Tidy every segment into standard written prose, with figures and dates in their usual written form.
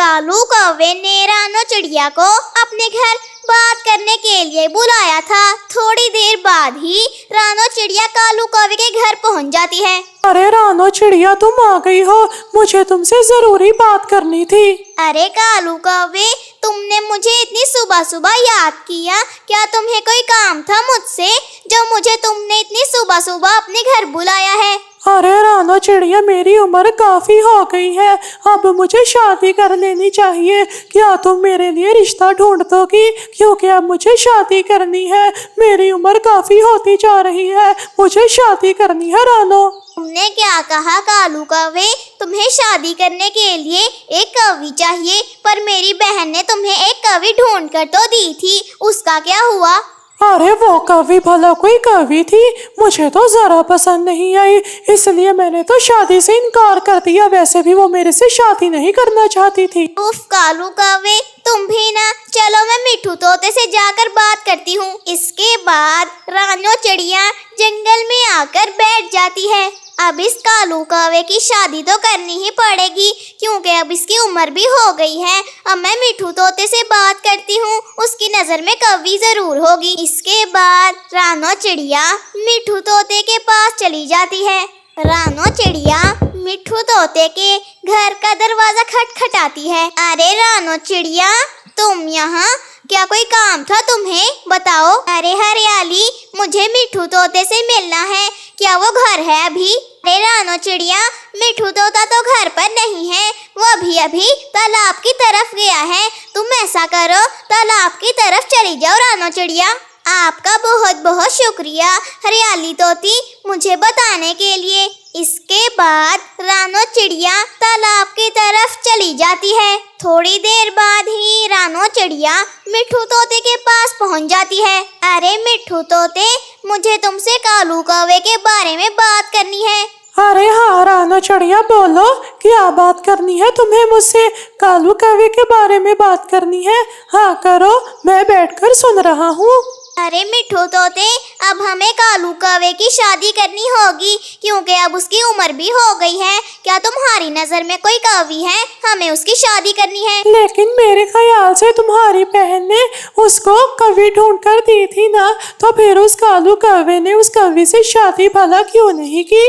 कालू कौवे ने रानो चिड़िया को अपने घर बात करने के लिए बुलाया था। थोड़ी देर बाद ही रानो चिड़िया कालू कौवे के घर पहुंच जाती है। अरे रानो चिड़िया, तुम आ गई हो, मुझे तुमसे जरूरी बात करनी थी। अरे कालू कौवे, तुमने मुझे इतनी सुबह सुबह याद किया, क्या तुम्हें कोई काम था मुझसे जो मुझे तुमने इतनी सुबह सुबह अपने घर बुलाया है? अरे रानो चिड़िया, मेरी उम्र काफी हो गई है, अब मुझे शादी कर लेनी चाहिए। क्या तुम मेरे लिए रिश्ता ढूंढ दोगी? क्योंकि अब मुझे शादी करनी है, मेरी उम्र काफी होती जा रही है, मुझे शादी करनी है रानो। तुमने क्या कहा कालू कौवे? तुम्हें शादी करने के लिए एक कवि चाहिए, पर मेरी बहन ने तुम्हें एक कवि ढूंढ कर तो दी थी, उसका क्या हुआ? अरे वो कवि भला कोई कवि थी? मुझे तो जरा पसंद नहीं आई, इसलिए मैंने तो शादी से इनकार कर दिया। वैसे भी वो मेरे से शादी नहीं करना चाहती थी। उफ कालू कौवे, तुम भी ना। चलो मैं मिठू तोते से जाकर बात करती हूँ। इसके बाद रानो चिड़िया जंगल में आकर बैठ जाती है। अब इस कालू कौवे की शादी तो करनी ही पड़ेगी, क्योंकि अब इसकी उम्र भी हो गई है। अब मैं मिठू तोते से बात करती हूँ, उसकी नजर में कवि जरूर होगी। इसके बाद रानो चिड़िया मिठू तोते के पास चली जाती है। रानो चिड़िया मिठू तोते के घर का दरवाजा खटखटाती है। अरे रानो चिड़िया, तुम यहाँ? क्या कोई काम था तुम्हें? बताओ। अरे हरियाली, मुझे मिठू तोते से मिलना है, क्या वो घर है अभी? अरे रानो चिड़िया, मिठू तोता तो घर पर नहीं है, वो अभी तालाब की तरफ गया है। तुम ऐसा करो, तालाब की तरफ चली जाओ रानो चिड़िया। आपका बहुत बहुत शुक्रिया हरियाली तोती, मुझे बताने के लिए। इसके बाद रानो चिड़िया तालाब की तरफ चली जाती है। थोड़ी देर बाद ही रानो चिड़िया मिठू तोते के पास पहुंच जाती है। अरे मिठू तोते, मुझे तुमसे कालू कौवे के बारे में बात करनी है। अरे हाँ रानो चिड़िया, बोलो, क्या बात करनी है तुम्हें मुझसे? कालू कौवे के बारे में बात करनी है? हाँ करो, मैं बैठकर सुन रहा हूँ। अरे मिठू तोते, अब हमें कालू कौवे की शादी करनी होगी, क्योंकि अब उसकी उम्र भी हो गई है। क्या तुम्हारी नजर में कोई कवि है? हमें उसकी शादी करनी है। लेकिन मेरे ख्याल से तुम्हारी बहन ने उसको कवि ढूंढ कर दी थी ना, तो फिर उस कालू कौवे ने उस कवि से शादी भला क्यों नहीं की?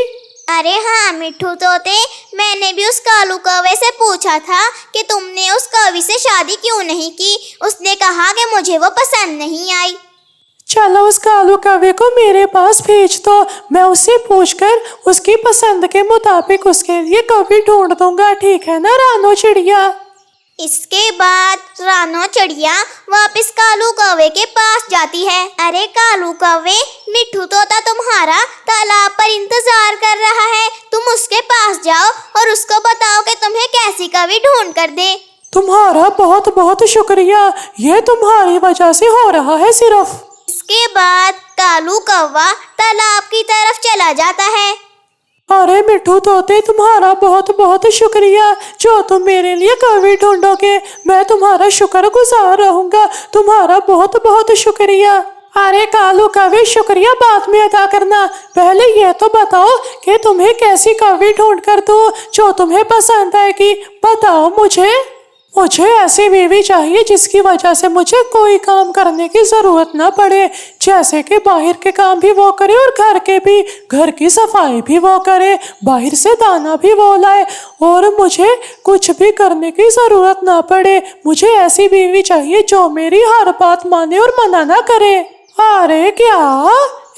अरे हाँ मिठू तोते, मैंने भी उस कालू कौवे से पूछा था कि तुमने उस कवि से शादी क्यों नहीं की। उसने कहा कि मुझे वो पसंद नहीं आई। चलो उस कालू कौवे को मेरे पास भेज दो, मैं उससे पूछकर उसकी पसंद के मुताबिक उसके लिए कवि ढूंढ दूंगा, ठीक है ना रानो चिड़िया? इसके बाद रानो चिड़िया वापस कालू कौवे के पास जाती है। अरे कालू कौवे, मिठू तोता तुम्हारा तालाब पर इंतजार कर रहा है, तुम उसके पास जाओ और उसको बताओ कि तुम्हें कैसी कवि ढूंढ कर दे। तुम्हारा बहुत बहुत शुक्रिया, ये तुम्हारी वजह से हो रहा है सिर्फ। इसके बाद कालू कौवा तालाब की तरफ चला जाता है। अरे मिठू तोते, तुम्हारा बहुत बहुत शुक्रिया, जो तुम मेरे लिए कवि ढूंढोगे, मैं तुम्हारा शुक्रगुजार रहूंगा। तुम्हारा बहुत बहुत शुक्रिया। अरे कालू कवि, शुक्रिया बाद में अदा करना, पहले ये तो बताओ कि तुम्हें कैसी कवि ढूंढ कर दूं जो तुम्हें पसंद आएगी। बताओ मुझे ऐसी बीवी चाहिए जिसकी वजह से मुझे कोई काम करने की जरूरत ना पड़े, जैसे कि बाहर के काम भी वो करे और घर के भी, घर की सफाई भी वो करे, बाहर से दाना भी वो लाए, और मुझे कुछ भी करने की जरूरत ना पड़े। मुझे ऐसी बीवी चाहिए जो मेरी हर बात माने और मना ना करे। अरे क्या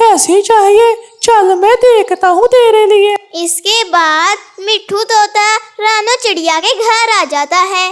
ऐसी चाहिए? चल मैं देखता हूँ तेरे लिए। इसके बाद मिठू तोता रानो चिड़िया के घर आ जाता है।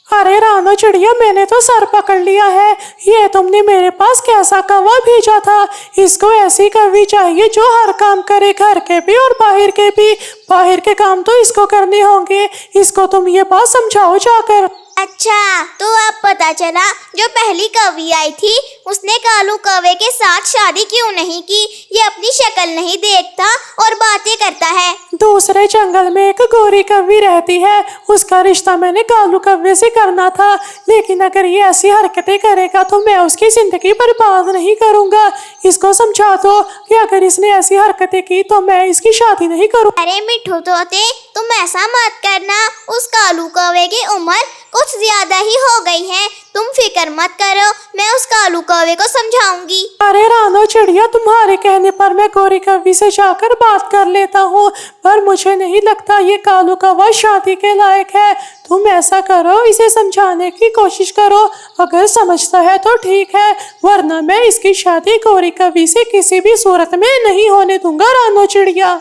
अरे रानो चिड़िया, मैंने तो सर पकड़ लिया है, ये तुमने मेरे पास कैसा कौवा भेजा था? इसको ऐसी कवि चाहिए जो हर काम करे, घर के भी और बाहर के भी। बाहर के काम तो इसको करने होंगे, इसको तुम ये बात समझाओ जाकर। अच्छा, तो अब पता चला जो पहली कौवी आई थी उसने कालू कौवे के साथ शादी क्यों नहीं की? ये अपनी शक्ल नहीं देखता और बातें करता है। दूसरे जंगल में एक गोरी कौवी रहती है, उसका रिश्ता मैंने कालू कौवे से करना था, लेकिन अगर ये ऐसी हरकतें करेगा तो मैं उसकी जिंदगी बर्बाद नहीं करूंगा। इसको समझा दो कि अगर इसने ऐसी हरकतें की तो मैं इसकी शादी नहीं करूँ। अरे मिट्ठू तोते, तुम ऐसा मत करना। उस कालू कौवे की उम्र कुछ ज्यादा ही हो गई है। तुम फिक्र मत करो, मैं उस कालू कौवे को समझाऊंगी। अरे रानो चिड़िया, तुम्हारे कहने पर मैं गोरी कौवी से जाकर बात कर लेता हूँ, पर मुझे नहीं लगता ये कालू कौवा शादी के लायक है। तुम ऐसा करो, इसे समझाने की कोशिश करो, अगर समझता है तो ठीक है, वरना मैं इसकी शादी गोरी कौवी से किसी भी सूरत में नहीं होने दूंगा। रानो चिड़िया।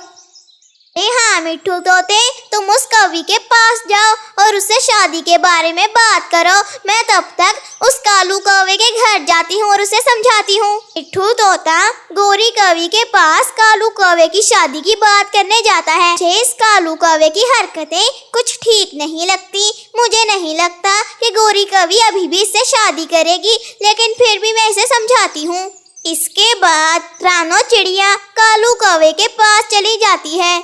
हाँ मिट्ठू तोते, तुम उस कवि के पास जाओ और उससे शादी के बारे में बात करो। मैं तब तक उस कालू कौवे के घर जाती हूँ और उसे समझाती हूँ। मिट्ठू तोता गोरी कवि के पास कालू कौवे की शादी की बात करने जाता है। मुझे इस कालू कौवे की हरकतें कुछ ठीक नहीं लगती। मुझे नहीं लगता कि गोरी कवि अभी भी इससे शादी करेगी, लेकिन फिर भी मैं इसे समझाती हूँ। इसके बाद रानो चिड़िया कालू कौवे के पास चली जाती है।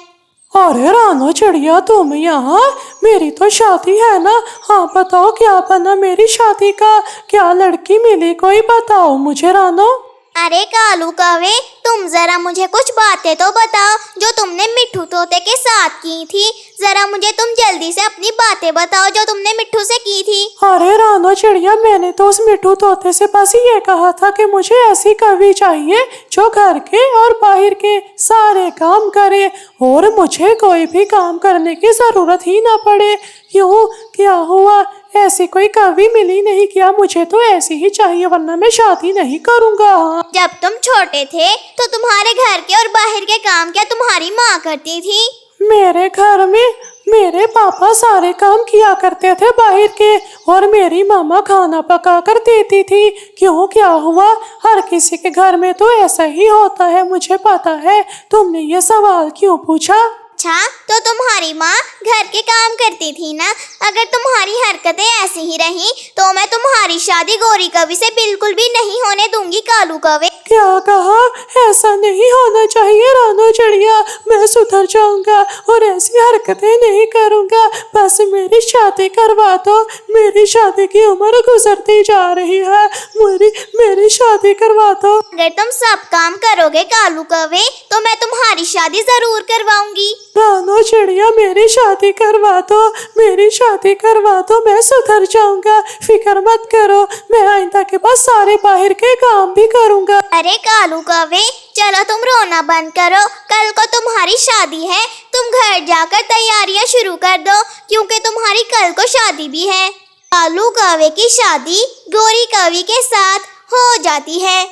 अरे रानो चिड़िया, तुम यहाँ? मेरी तो शादी है ना। हाँ बताओ, क्या बना मेरी शादी का? क्या लड़की मिली कोई? बताओ मुझे रानो। अरे कालू कौवे, तुम जरा मुझे कुछ बातें तो बताओ जो तुमने मिट्ठू तोते के साथ की थी। जरा मुझे तुम जल्दी से अपनी बातें बताओ जो तुमने मिट्ठू से की थी। अरे रानो चिड़िया, मैंने तो उस मिट्ठू तोते से बस ये कहा था कि मुझे ऐसी कवि चाहिए जो घर के और बाहर के सारे काम करे और मुझे कोई भी काम करने की जरूरत ही ना पड़े। क्यों, क्या हुआ? ऐसी कोई कवि मिली नहीं क्या? मुझे तो ऐसी ही चाहिए, वरना मैं शादी नहीं करूँगा। जब तुम छोटे थे तो तुम्हारे घर के और बाहर के काम क्या तुम्हारी माँ करती थी? मेरे घर में मेरे पापा सारे काम किया करते थे बाहर के, और मेरी मामा खाना पका कर देती थी। क्यों, क्या हुआ? हर किसी के घर में तो ऐसा ही होता है, मुझे पता है। तुमने ये सवाल क्यों पूछा? अच्छा, तो तुम्हारी माँ घर के काम करती थी ना। अगर तुम्हारी हरकतें ऐसी ही रहीं तो मैं तुम्हारी शादी गोरी कवि से बिल्कुल भी नहीं होने दूंगी। कालू कौवे। क्या कहा? ऐसा नहीं होना चाहिए रानो चिड़िया, मैं सुधर जाऊंगा और ऐसी हरकतें नहीं करूंगा। बस मेरी शादी करवा दो, मेरी शादी की उम्र गुजरती जा रही है। मेरी शादी करवा दो। अगर तुम सब काम करोगे कालू कौवे तो मैं तुम्हारी शादी जरूर करवाऊंगी। रानो चिड़िया, मेरी शादी करवा दो, मेरी शादी करवा दो, मैं सुधर जाऊंगा। फिक्र मत करो, मैं आइंदा के बाद सारे बाहर के काम भी करूंगा। अरे कालू कौवे, चलो तुम रोना बंद करो। कल को तुम्हारी शादी है, तुम घर जाकर तैयारियां शुरू कर दो, क्योंकि तुम्हारी कल को शादी भी है। कालू कौवे की शादी गोरी कवि के साथ हो जाती है।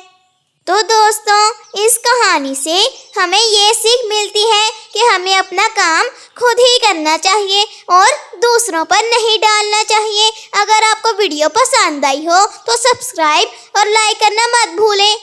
तो दोस्तों, इस कहानी से हमें ये सीख मिलती है कि हमें अपना काम खुद ही करना चाहिए और दूसरों पर नहीं डालना चाहिए। अगर आपको वीडियो पसंद आई हो तो सब्सक्राइब और लाइक करना मत भूलें।